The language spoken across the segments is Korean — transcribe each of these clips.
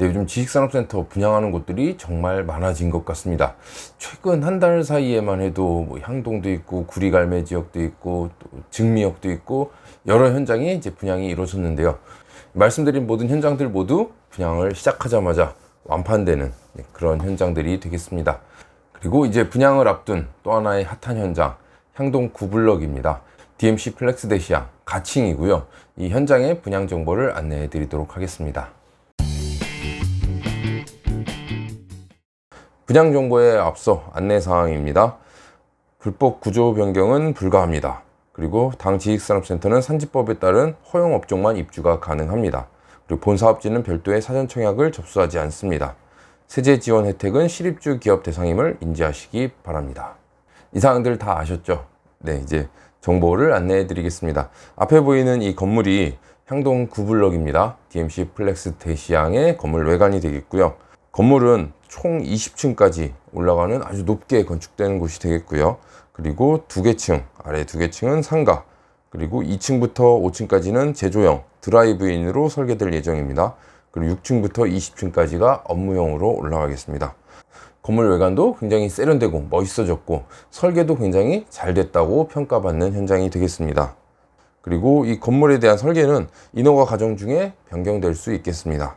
네, 요즘 지식산업센터 분양하는 곳들이 정말 많아진 것 같습니다. 최근 한 달 사이에만 해도 뭐 향동도 있고 구리갈매 지역도 있고 또 증미역도 있고 여러 현장이 이제 분양이 이루어졌는데요. 말씀드린 모든 현장들 모두 분양을 시작하자마자 완판되는 그런 현장들이 되겠습니다. 그리고 이제 분양을 앞둔 또 하나의 핫한 현장, 향동 9블럭입니다. DMC 플렉스 대시양 가칭이고요. 이 현장의 분양 정보를 안내해 드리도록 하겠습니다. 분양 정보에 앞서 안내 사항입니다. 불법 구조 변경은 불가합니다. 그리고 당 지식산업센터는 산지법에 따른 허용 업종만 입주가 가능합니다. 그리고 본 사업지는 별도의 사전 청약을 접수하지 않습니다. 세제 지원 혜택은 실입주 기업 대상임을 인지하시기 바랍니다. 이 사항들 다 아셨죠? 네, 이제 정보를 안내해 드리겠습니다. 앞에 보이는 이 건물이 향동 9블럭입니다. DMC 플렉스 대시양의 건물 외관이 되겠고요. 건물은 총 20층까지 올라가는 아주 높게 건축되는 곳이 되겠고요. 그리고 2개 층, 아래 2개 층은 상가, 그리고 2층부터 5층까지는 제조형 드라이브인으로 설계될 예정입니다. 그리고 6층부터 20층까지가 업무용으로 올라가겠습니다. 건물 외관도 굉장히 세련되고 멋있어졌고 설계도 굉장히 잘 됐다고 평가받는 현장이 되겠습니다. 그리고 이 건물에 대한 설계는 인허가 과정 중에 변경될 수 있겠습니다.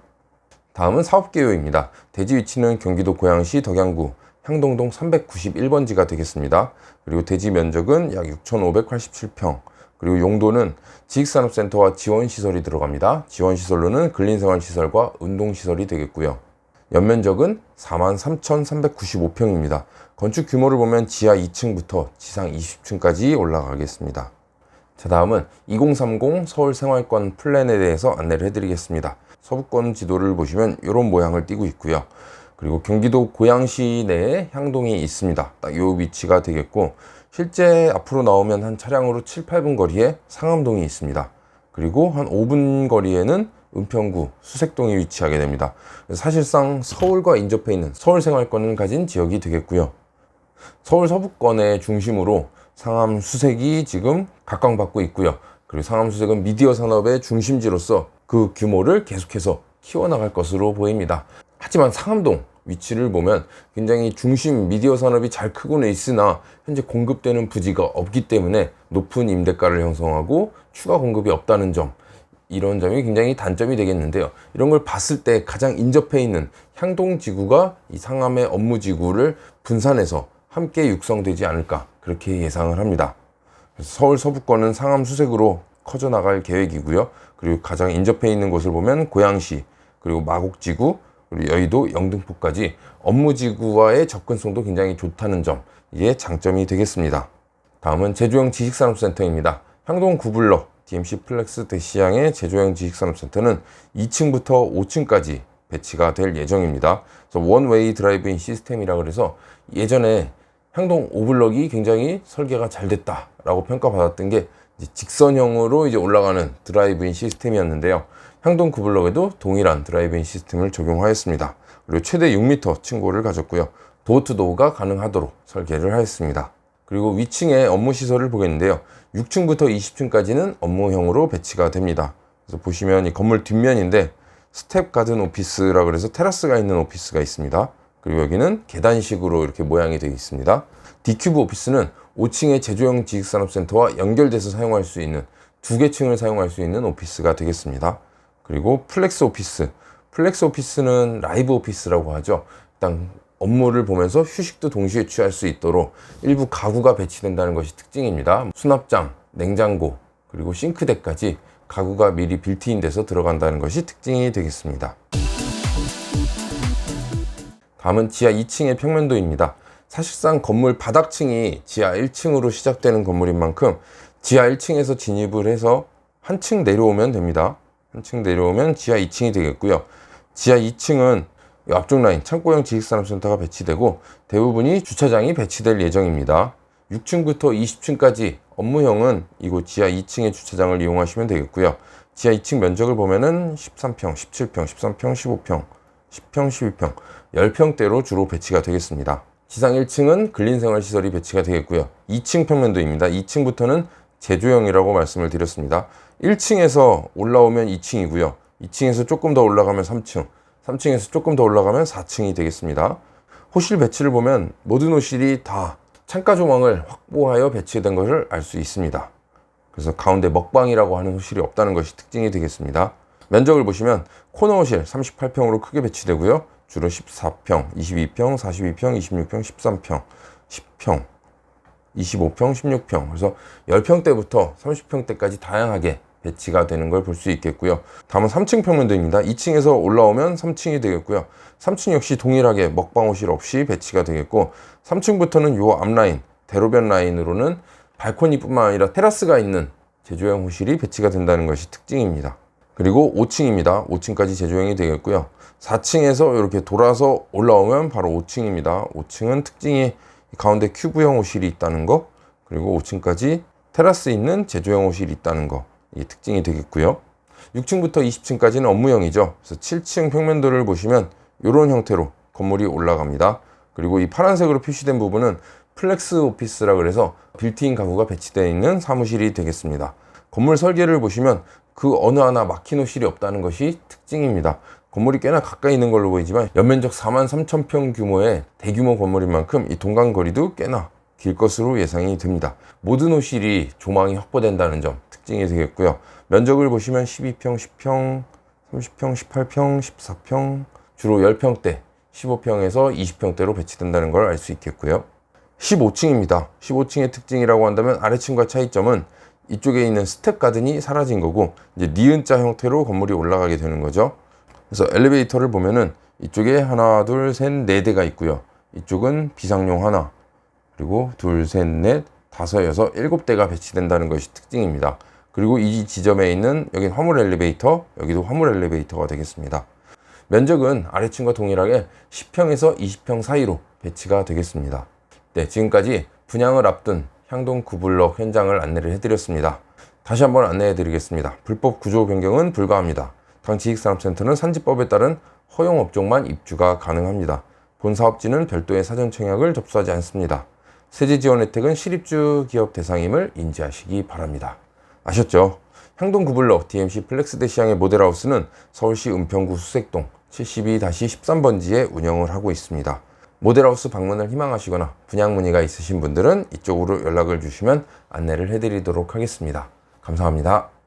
다음은 사업개요입니다. 대지 위치는 경기도 고양시 덕양구 향동동 391번지가 되겠습니다. 그리고 대지 면적은 약 6,587평, 그리고 용도는 지식산업센터와 지원시설이 들어갑니다. 지원시설로는 근린생활시설과 운동시설이 되겠고요. 연면적은 43,395평입니다. 건축 규모를 보면 지하 2층부터 지상 20층까지 올라가겠습니다. 자, 다음은 2030 서울생활권 플랜에 대해서 안내를 해드리겠습니다. 서부권 지도를 보시면 이런 모양을 띠고 있고요. 그리고 경기도 고양시 내에 향동이 있습니다. 딱 이 위치가 되겠고, 실제 앞으로 나오면 한 차량으로 7, 8분 거리에 상암동이 있습니다. 그리고 한 5분 거리에는 은평구 수색동이 위치하게 됩니다. 사실상 서울과 인접해 있는 서울생활권을 가진 지역이 되겠고요. 서울 서부권의 중심으로 상암 수색이 지금 각광받고 있고요. 그리고 상암 수색은 미디어 산업의 중심지로서 그 규모를 계속해서 키워나갈 것으로 보입니다. 하지만 상암동 위치를 보면 굉장히 중심 미디어 산업이 잘 크고는 있으나 현재 공급되는 부지가 없기 때문에 높은 임대가를 형성하고 추가 공급이 없다는 점, 이런 점이 굉장히 단점이 되겠는데요. 이런 걸 봤을 때 가장 인접해 있는 향동지구가 이 상암의 업무지구를 분산해서 함께 육성되지 않을까, 그렇게 예상을 합니다. 서울 서부권은 상암 수색으로 커져나갈 계획이고요. 그리고 가장 인접해 있는 곳을 보면 고양시, 그리고 마곡지구, 그리고 여의도, 영등포까지 업무지구와의 접근성도 굉장히 좋다는 점, 이게 장점이 되겠습니다. 다음은 제조형 지식산업센터입니다. 향동 9블럭 DMC 플렉스 대시양의 제조형 지식산업센터는 2층부터 5층까지 배치가 될 예정입니다. 그래서 원웨이 드라이브인 시스템이라 그래서 예전에 향동 5블럭이 굉장히 설계가 잘 됐다라고 평가받았던 게 직선형으로 이제 올라가는 드라이브인 시스템이었는데요. 향동 9블럭에도 동일한 드라이브인 시스템을 적용하였습니다. 그리고 최대 6m 층고를 가졌고요. 도어투도어가 가능하도록 설계를 하였습니다. 그리고 위층의 업무 시설을 보겠는데요. 6층부터 20층까지는 업무형으로 배치가 됩니다. 그래서 보시면 이 건물 뒷면인데 스텝 가든 오피스라 그래서 테라스가 있는 오피스가 있습니다. 그리고 여기는 계단식으로 이렇게 모양이 되어 있습니다. D큐브 오피스는 5층의 제조형 지식산업센터와 연결돼서 사용할 수 있는 2개 층을 사용할 수 있는 오피스가 되겠습니다. 그리고 플렉스 오피스. 플렉스 오피스는 라이브 오피스라고 하죠. 일단 업무를 보면서 휴식도 동시에 취할 수 있도록 일부 가구가 배치된다는 것이 특징입니다. 수납장, 냉장고, 그리고 싱크대까지 가구가 미리 빌트인 돼서 들어간다는 것이 특징이 되겠습니다. 다음은 지하 2층의 평면도입니다. 사실상 건물 바닥층이 지하 1층으로 시작되는 건물인 만큼 지하 1층에서 진입을 해서 한 층 내려오면 됩니다. 한 층 내려오면 지하 2층이 되겠고요. 지하 2층은 앞쪽 라인 창고형 지식산업센터가 배치되고 대부분이 주차장이 배치될 예정입니다. 6층부터 20층까지 업무형은 이곳 지하 2층의 주차장을 이용하시면 되겠고요. 지하 2층 면적을 보면은 13평, 17평, 13평, 15평, 10평, 12평, 10평대로 주로 배치가 되겠습니다. 지상 1층은 근린생활시설이 배치가 되겠고요. 2층 평면도입니다. 2층부터는 제조형이라고 말씀을 드렸습니다. 1층에서 올라오면 2층이고요. 2층에서 조금 더 올라가면 3층, 3층에서 조금 더 올라가면 4층이 되겠습니다. 호실 배치를 보면 모든 호실이 다 창가 조망을 확보하여 배치된 것을 알 수 있습니다. 그래서 가운데 먹방이라고 하는 호실이 없다는 것이 특징이 되겠습니다. 면적을 보시면 코너 호실 38평으로 크게 배치되고요. 주로 14평, 22평, 42평, 26평, 13평, 10평, 25평, 16평, 그래서 10평대부터 30평대까지 다양하게 배치가 되는 걸 볼 수 있겠고요. 다음은 3층 평면도입니다. 2층에서 올라오면 3층이 되겠고요. 3층 역시 동일하게 먹방 호실 없이 배치가 되겠고, 3층부터는 요 앞라인, 대로변 라인으로는 발코니뿐만 아니라 테라스가 있는 제조형 호실이 배치가 된다는 것이 특징입니다. 그리고 5층입니다. 5층까지 제조형이 되겠고요. 4층에서 이렇게 돌아서 올라오면 바로 5층입니다. 5층은 특징이 가운데 큐브형 호실이 있다는 거, 그리고 5층까지 테라스 있는 제조형 호실이 있다는 거, 이게 특징이 되겠고요. 6층부터 20층까지는 업무형이죠. 그래서 7층 평면도를 보시면 이런 형태로 건물이 올라갑니다. 그리고 이 파란색으로 표시된 부분은 플렉스 오피스라 그래서 빌트인 가구가 배치되어 있는 사무실이 되겠습니다. 건물 설계를 보시면 그 어느 하나 막힌 호실이 없다는 것이 특징입니다. 건물이 꽤나 가까이 있는 걸로 보이지만 연면적 43,000평 규모의 대규모 건물인 만큼 이 동간거리도 꽤나 길 것으로 예상이 됩니다. 모든 호실이 조망이 확보된다는 점 특징이 되겠고요. 면적을 보시면 12평, 10평, 30평, 18평, 14평, 주로 10평대, 15평에서 20평대로 배치된다는 걸 알 수 있겠고요. 15층입니다. 15층의 특징이라고 한다면 아래층과 차이점은 이쪽에 있는 스텝 가든이 사라진 거고, 이제 니은자 형태로 건물이 올라가게 되는 거죠. 그래서 엘리베이터를 보면은 이쪽에 하나, 둘, 셋, 네 대가 있고요. 이쪽은 비상용 하나, 그리고 둘, 셋, 넷, 다섯, 여섯, 일곱 대가 배치된다는 것이 특징입니다. 그리고 이 지점에 있는 여기 화물 엘리베이터, 여기도 화물 엘리베이터가 되겠습니다. 면적은 아래층과 동일하게 10평에서 20평 사이로 배치가 되겠습니다. 네, 지금까지 분양을 앞둔 향동 9블럭 현장을 안내를 해드렸습니다. 다시 한번 안내해 드리겠습니다. 불법 구조 변경은 불가합니다. 당지식산업센터는 산지법에 따른 허용 업종만 입주가 가능합니다. 본 사업지는 별도의 사전 청약을 접수하지 않습니다. 세제 지원 혜택은 실입주 기업 대상임을 인지하시기 바랍니다. 아셨죠? 향동 9블럭 DMC 플렉스 대시장의 모델하우스는 서울시 은평구 수색동 72-13번지에 운영을 하고 있습니다. 모델하우스 방문을 희망하시거나 분양 문의가 있으신 분들은 이쪽으로 연락을 주시면 안내를 해드리도록 하겠습니다. 감사합니다.